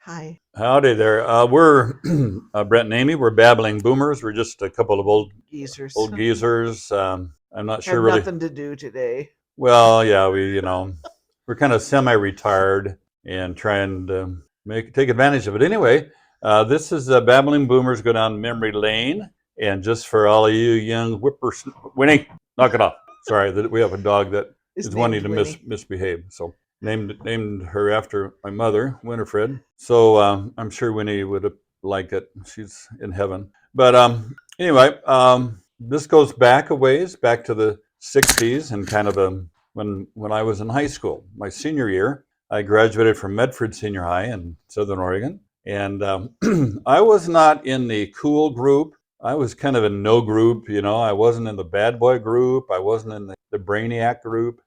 Hi. Howdy there. We're Brent and Amy. We're babbling boomers. We're just a couple of Geezers. old geezers. I'm not sure Had really. nothing to do today. Well, yeah, we're kind of semi-retired and trying to take advantage of it. Anyway, this is babbling boomers go down memory lane, and just for all of you young whippers, Winnie, knock it off. Sorry, that we have a dog that Is is named wanting to Winnie. misbehave. So named her after my mother, Winifred. So I'm sure Winnie would like it. She's in heaven. But anyway, this goes back a ways, back to the '60s, and kind of when I was in high school. My senior year, I graduated from Medford Senior High in Southern Oregon, and I was not in the cool group. I was kind of in no group. I wasn't in the bad boy group. I wasn't in the brainiac group.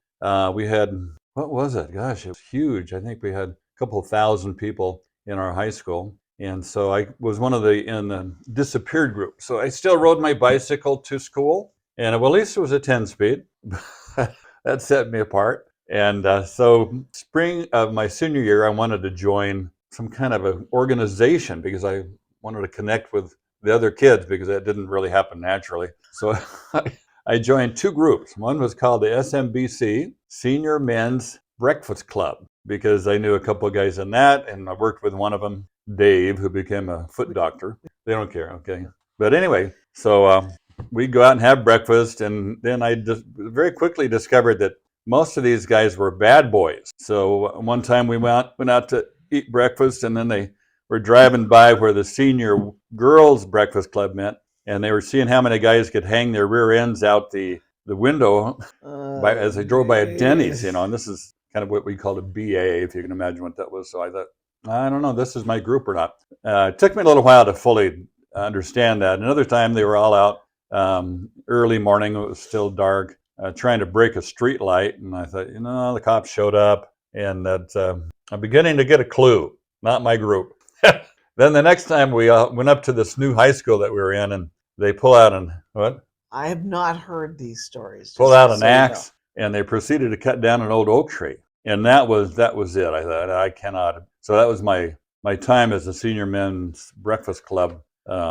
We had, what was it? Gosh, it was huge. I think we had a couple of thousand people in our high school. And so I was one of in the disappeared group. So I still rode my bicycle to school, and well, at least it was a 10 speed. That set me apart. And so, spring of my senior year, I wanted to join some kind of an organization because I wanted to connect with the other kids because that didn't really happen naturally. So I joined two groups. One was called the SMBC, Senior Men's Breakfast Club, because I knew a couple of guys in that, and I worked with one of them, Dave, who became a foot doctor. They don't care, okay? But anyway, so we'd go out and have breakfast, and then I just very quickly discovered that most of these guys were bad boys. So one time we went out to eat breakfast, and then they were driving by where the senior girls breakfast club met, and they were seeing how many guys could hang their rear ends out the window as they drove by a Denny's, and this is kind of what we called a BA, if you can imagine what that was. So I thought, I don't know, this is my group or not. It took me a little while to fully understand that. Another time they were all out early morning, it was still dark, trying to break a street light, and I thought, the cops showed up, and that I'm beginning to get a clue. Not my group. Then the next time we went up to this new high school that we were in, and they pull out I have not heard these stories. pulled Just out an so you know. axe, and they proceeded to cut down an old oak tree. And that was it. I thought, I cannot. So that was my time as a senior men's breakfast club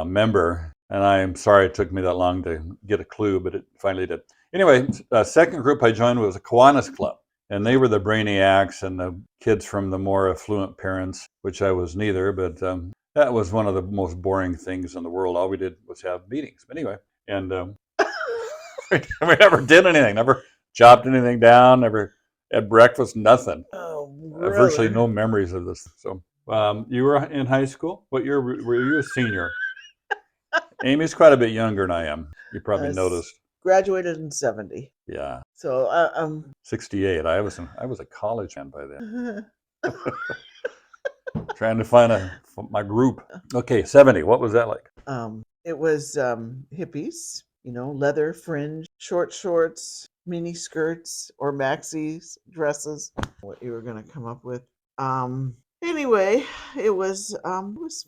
member. And I am sorry it took me that long to get a clue, but it finally did. Anyway, second group I joined was a Kiwanis Club, and they were the brainiacs and the kids from the more affluent parents, which I was neither. But that was one of the most boring things in the world. All we did was have meetings. But anyway, and we never did anything, never chopped anything down, never had breakfast, nothing. Oh, Virtually brother. no memories of this. So, you were in high school? What year were you a senior? Amy's quite a bit younger than I am. You probably noticed. Graduated in 70. Yeah, So, 68. I was a college man by then. Trying to find my group. Okay, 70. What was that like? it was hippies, leather fringe, short shorts, mini skirts, or maxi dresses. What you were going to come up with. Anyway, it was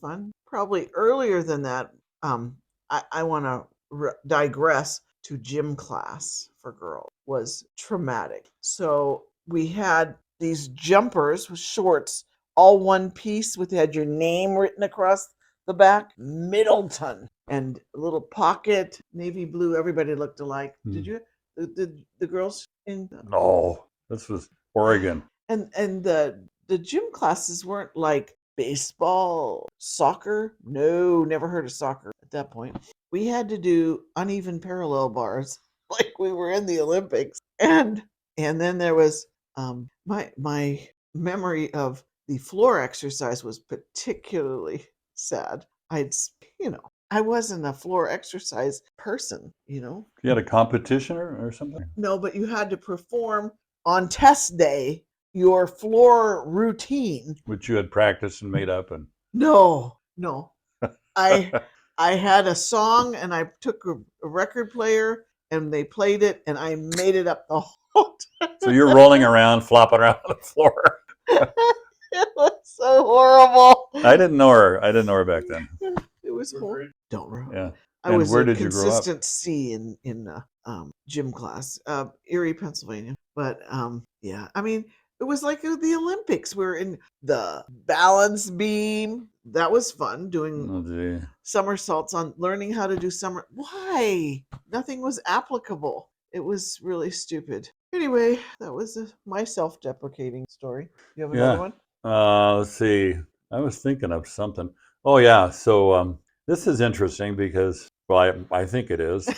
fun. Probably earlier than that. I want to digress to gym class for girls was traumatic. So we had these jumpers with shorts, all one piece, with had your name written across the back, Middleton, and a little pocket, navy blue. Everybody looked alike. Did you? The girls in? No, this was Oregon. And the gym classes weren't like baseball, soccer. No, never heard of soccer at that point. We had to do uneven parallel bars like we were in the Olympics. And then there was my memory of the floor exercise was particularly sad. I wasn't a floor exercise person. You had a competition or something? No, but you had to perform on test day your floor routine. Which you had practiced and made up and No, no. I I had a song and I took a record player and they played it and I made it up the whole time. So you're rolling around, flopping around on the floor. It was so horrible. I didn't know her. I didn't know her back then. It was horrible. Don't remember. Yeah. I And was where a did you grow up? consistent C in gym class, Erie, Pennsylvania. But yeah, I mean, It was like the Olympics. We're in the balance beam. That was fun doing Oh, gee. somersaults on learning how to do Why? Nothing was applicable. It was really stupid. Anyway, that was my self-deprecating story. You have another Yeah. one? Let's see. I was thinking of something. Oh, yeah. So this is interesting because, well, I think it is.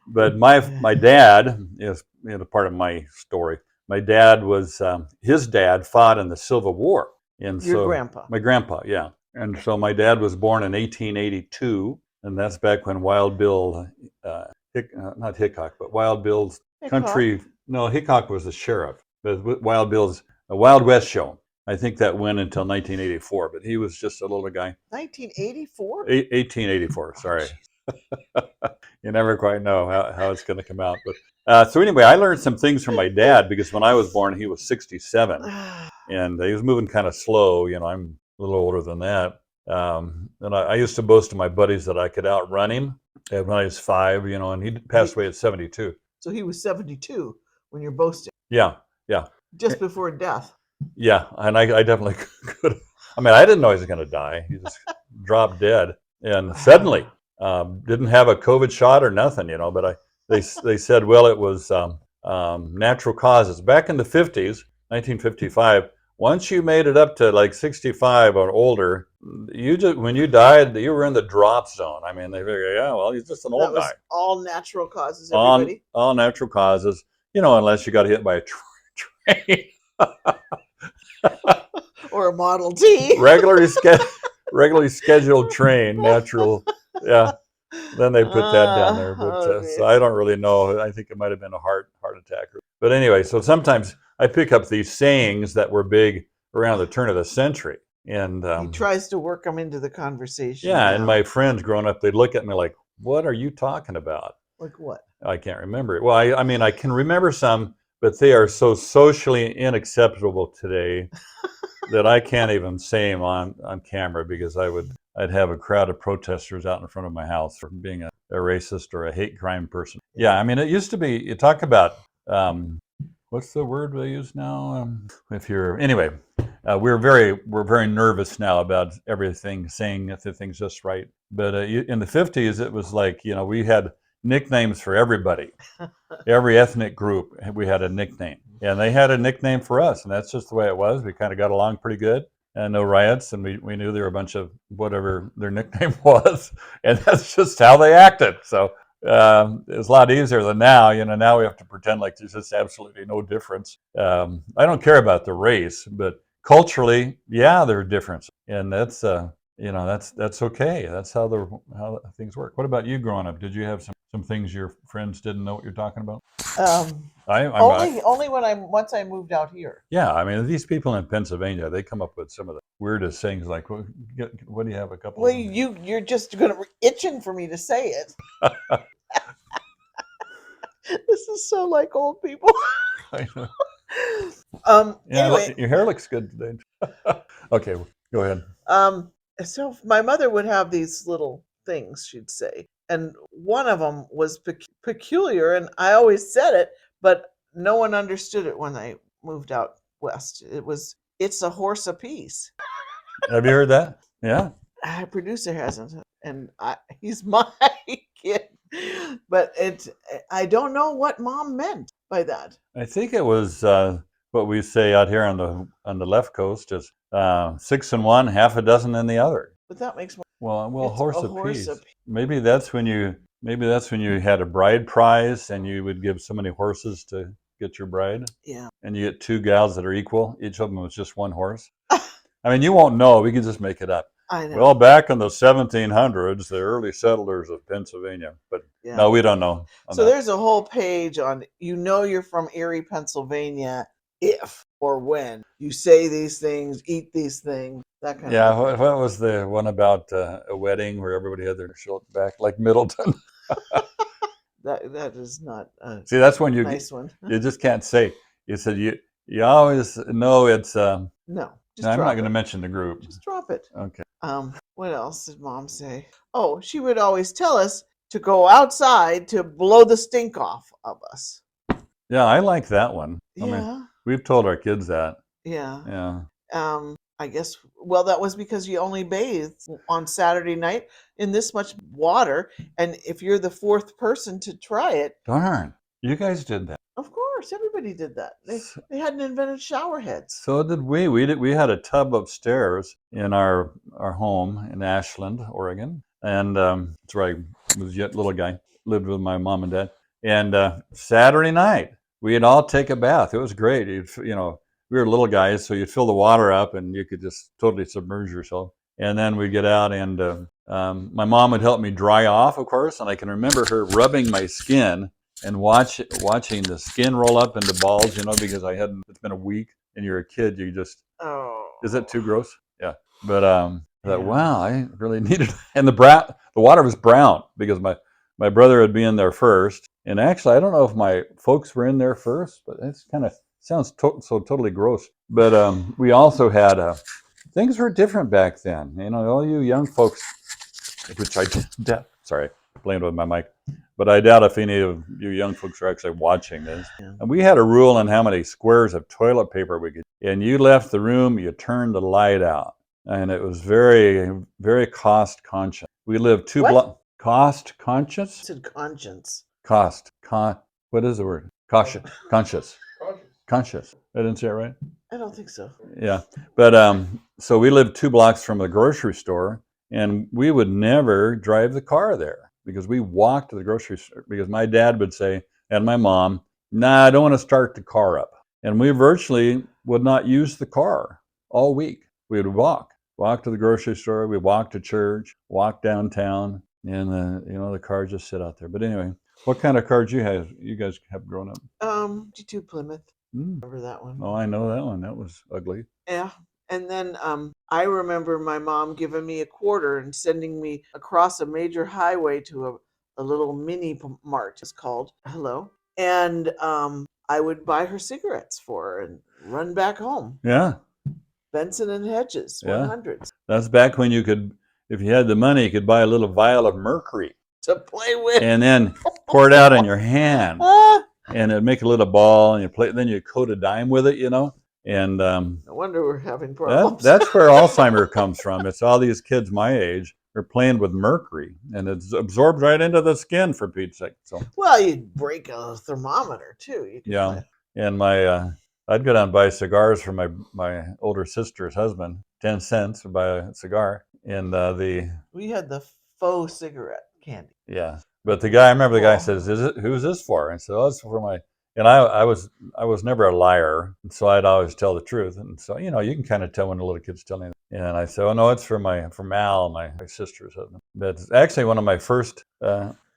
But my dad is part of my story. My dad was his dad fought in the Civil War, and Your so grandpa. my grandpa, yeah, and so my dad was born in 1882, and that's back when Wild Bill, not Hickok, but Wild Bill's Hickok. country. No, Hickok was the sheriff, but Wild Bill's a Wild West show. I think that went until 1984, but he was just a little guy. 1984? 1884, Oh, sorry. jeez. You never quite know how it's going to come out. But so anyway, I learned some things from my dad because when I was born, he was 67, and he was moving kind of slow. I'm a little older than that. And I used to boast to my buddies that I could outrun him when I was 5, and he passed away at 72. So he was 72 when you're boasting, Yeah, yeah, just before death. yeah. And I definitely could. I mean, I didn't know he was going to die. He just dropped dead, and suddenly didn't have a COVID shot or nothing, But they said, well, it was natural causes. Back in the 50s, 1955. Once you made it up to like 65 or older, when you died, you were in the drop zone. I mean, they figured, yeah, well, he's just an That old was guy. all natural causes, everybody. All natural causes, unless you got hit by a train. Or a Model T. regularly scheduled train, natural, yeah. Then they put that down there, but so I don't really know. I think it might have been a heart attack. But anyway, so sometimes I pick up these sayings that were big around the turn of the century, and He tries to work them into the conversation. yeah, now. and my friends growing up, they'd look at me like, "What are you talking about?" Like what? I can't remember it. Well, I mean, I can remember some, but they are so socially unacceptable today that I can't even say them on camera because I'd have a crowd of protesters out in front of my house for being a racist or a hate crime person. Yeah, I mean, it used to be, you talk about, what's the word they use now? Anyway, we're very nervous now about everything, saying if the thing's just right. But in the 50s, it was like, we had nicknames for everybody. Every ethnic group, we had a nickname, and they had a nickname for us, and that's just the way it was. We kind of got along pretty good, and no riots, and we knew they were a bunch of whatever their nickname was, and that's just how they acted. So it's a lot easier than now. Now we have to pretend like there's just absolutely no difference. I don't care about the race, but culturally, yeah, there are differences, and that's that's okay. That's how things work. What about you growing up? Did you have some things your friends didn't know what you're talking about? Only once I moved out here. Yeah, I mean, these people in Pennsylvania, they come up with some of the weirdest things. Like, what do you have? A couple. Well, of them? you're just itching for me to say it. This is so like old people. I know. Anyway, your hair looks good today. Okay, go ahead. So my mother would have these little things she'd say, and one of them was peculiar, and I always said it, but no one understood it when I moved out west. It's a horse apiece. Have you heard that? Yeah. Our producer hasn't, and he's my kid, but I don't know what Mom meant by that. I think it was what we say out here on the left coast is 6 in one, half a dozen in the other. But that makes more. Well, It's horse a apiece. horse Maybe that's when you had a bride prize and you would give so many horses to get your bride. Yeah. And you get 2 gals that are equal. Each of them was just 1 horse. I mean, you won't know. We could just make it up. I know. Well, back in the 1700s, the early settlers of Pennsylvania. But Yeah. no, we don't know. So there's a whole page on, you're from Erie, Pennsylvania, if or when you say these things, eat these things, that kind Yeah, of thing. what was the one about a wedding where everybody had their shirt back, like Middleton? That is not a See, that's when nice one. you just can't say. You said you always know it's. No, just I'm drop not going to it. mention the group. Just drop it. Okay. What else did Mom say? Oh, she would always tell us to go outside to blow the stink off of us. Yeah, I like that one. Yeah. We've told our kids that. Yeah. Yeah. I guess, well, that was because you only bathed on Saturday night in this much water. And if you're the fourth person to try it, Darn. You guys did that. of course, everybody did that. They hadn't invented shower heads. So did we. We had a tub upstairs in our home in Ashland, Oregon, and that's where I was yet little guy. Lived with my mom and dad. And Saturday night, we'd all take a bath. It was great. We were little guys, so you'd fill the water up, and you could just totally submerge yourself. And then we'd get out, and my mom would help me dry off, of course. And I can remember her rubbing my skin and watching the skin roll up into balls, because it's been a week and you're a kid, you just, Oh. is that too gross? Yeah. But I thought, Yeah. wow, I really needed, and the water was brown because my brother would be in there first. And actually, I don't know if my folks were in there first, but it's kind of sounds so totally gross. But we also had, things were different back then. All you young folks, which sorry, blamed with my mic. But I doubt if any of you young folks are actually watching this. Yeah. And we had a rule on how many squares of toilet paper we could. And you left the room, you turned the light out. And it was very, very cost conscious. We lived cost conscious? Said conscience. What is the word? Conscious. Conscious. I didn't say it right? I don't think so. Yeah. But so we lived 2 blocks from the grocery store, and we would never drive the car there because we walked to the grocery store, because my dad would say, and my mom, nah, I don't want to start the car up. And we virtually would not use the car all week. We would walk to the grocery store, we'd walk to church, walk downtown, and the car just sit out there. But anyway, what kind of cars you guys have grown up? G2 Plymouth. Remember that one? Oh, I know that one. That was ugly. Yeah. And then I remember my mom giving me a quarter and sending me across a major highway to a little mini mart, it's called. Hello. And I would buy her cigarettes for her and run back home. Yeah. Benson and Hedges, Yeah. 100s. That's back when you could, if you had the money, you could buy a little vial of mercury To play with. and then pour it out in your hand. Ah, And it'd make a little ball, and then you coat a dime with it, And no wonder we're having problems. that's where Alzheimer comes from. It's all these kids my age are playing with mercury, and it's absorbed right into the skin, for Pete's sake. So Well, you'd break a thermometer too. You could yeah, find- and I'd go down and buy cigars for my older sister's husband, 10 cents to buy a cigar, and we had the faux cigarette candy. yeah. But I remember the guy says, who's this for? And I said, oh, it's for my, and I was never a liar. And so I'd always tell the truth. And so, you can kind of tell when a little kid's telling. And I said, oh no, it's for Al, my sister's husband. But it's actually one of my first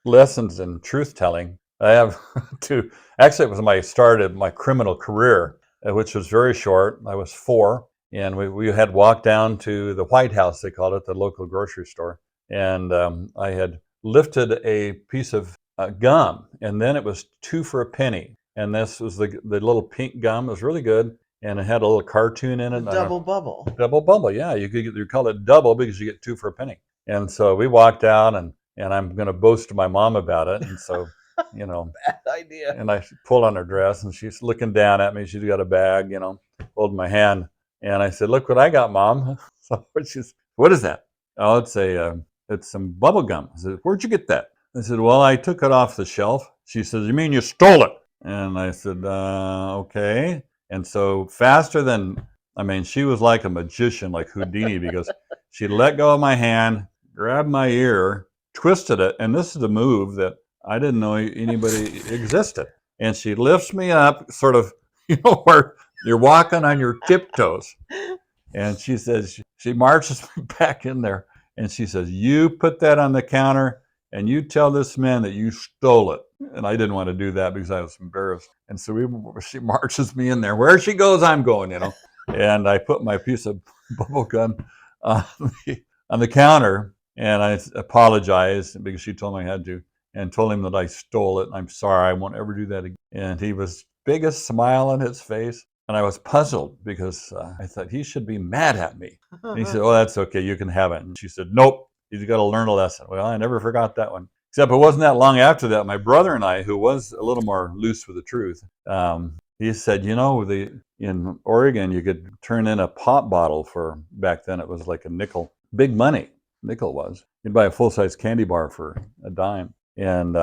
lessons in truth telling. I have actually it was my start of my criminal career, which was very short. I was 4, and we had walked down to the White House, they called it, the local grocery store. And I had lifted a piece of gum, and then it was 2 for a penny. And this was the little pink gum. It was really good, and it had a little cartoon in it. Double bubble. Double bubble, yeah. You call it double because you get 2 for a penny. And so we walked out, and I'm going to boast to my mom about it. And so, Bad idea. and I pulled on her dress, and she's looking down at me. She's got a bag, holding my hand. And I said, look what I got, Mom. So she's, what is that? Oh, it's some bubble gum. I said, where'd you get that? I said, well, I took it off the shelf. She says, you mean you stole it? And I said, okay. And so she was like a magician, like Houdini, because she let go of my hand, grabbed my ear, twisted it. And this is a move that I didn't know anybody existed. And she lifts me up, sort of, where you're walking on your tiptoes. And she says, she marches me back in there. And she says, you put that on the counter and you tell this man that you stole it. And I didn't want to do that because I was embarrassed. And so she marches me in there. Where she goes, I'm going, And I put my piece of bubble gum on the counter, and I apologized because she told me I had to, and told him that I stole it. And I'm sorry, I won't ever do that again. And he was biggest smile on his face. And I was puzzled because I thought he should be mad at me. And he said, oh, that's okay. You can have it. And she said, nope, you've got to learn a lesson. Well, I never forgot that one. Except it wasn't that long after that, my brother and I, who was a little more loose with the truth, he said, you know, in Oregon you could turn in a pop bottle for, back then it was like a nickel, big money. Nickel was. You'd buy a full size candy bar for a dime, and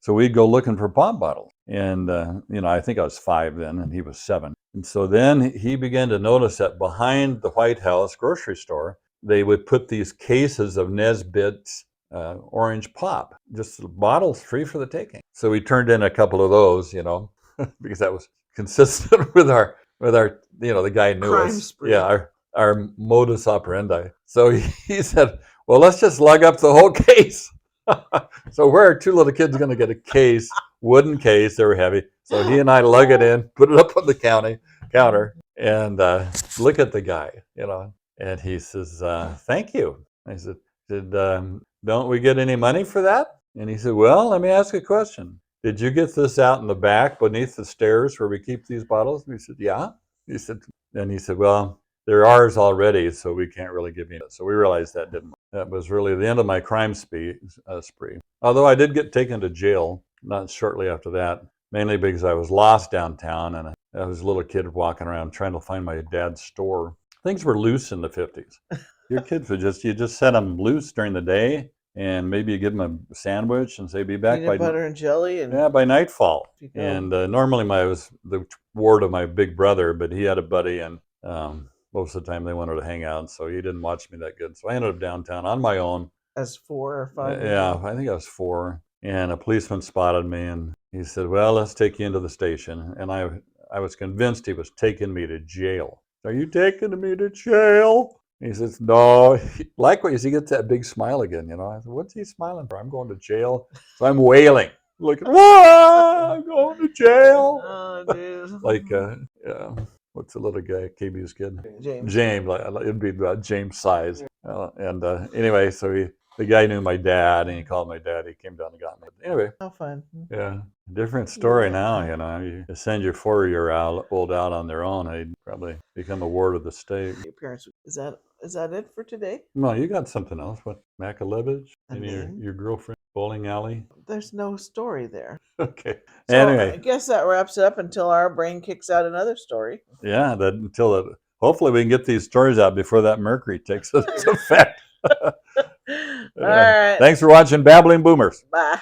so we'd go looking for pop bottles. And you know, I think I was 5 then, and he was 7. And so then he began to notice that behind the White House grocery store, they would put these cases of Nesbitt's orange pop, just bottles free for the taking. So we turned in a couple of those, you know, because that was consistent with our you know, the guy knew Crime us. spree. Yeah, our modus operandi. So he said, well, let's just lug up the whole case. So where are 2 little kids going to get a case, wooden case? They were heavy. So he and I lug it in, put it up on the counter, and look at the guy, you know. And he says, thank you. I said, don't we get any money for that? And he said, well, let me ask you a question. Did you get this out in the back beneath the stairs where we keep these bottles? And we said, yeah. He said, well, they're ours already, so we can't really give you it. So we realized that was really the end of my crime spree. Although I did get taken to jail not shortly after that, mainly because I was lost downtown and I was a little kid walking around trying to find my dad's store. Things were loose in the 50s. Your kids would you just set them loose during the day, and maybe you give them a sandwich and say, be back Peanut butter and jelly, and by nightfall. you go. And normally I was the ward of my big brother, but he had a buddy, and most of the time they wanted to hang out, so he didn't watch me that good. So I ended up downtown on my own. As 4 or 5. Yeah, I think I was 4, and a policeman spotted me, and he said, well, let's take you into the station. And I was convinced he was taking me to jail. Are you taking me to jail? He says, no. Likewise, he gets that big smile again, you know. I said, what's he smiling for? I'm going to jail. So I'm wailing. Looking, whoa, I'm going to jail. Oh, dude. Like, yeah, what's the little guy, KB's kid? James. Like, it'd be about James' size. Anyway, so the guy knew my dad, and he called my dad. He came down and got me. Anyway, How fun. yeah, different story Yeah. now, you know. You send your 4-year-old out on their own, they'd probably become a ward of the state. Your parents. Is that it for today? No, you got something else. What, Makalevich? A Maybe name? your girlfriend? Bowling alley? There's no story there. Okay. So I Anyway, guess that wraps it up until our brain kicks out another story. yeah, hopefully we can get these stories out before that mercury takes its effect. All right. Thanks for watching Babbling Boomers. Bye.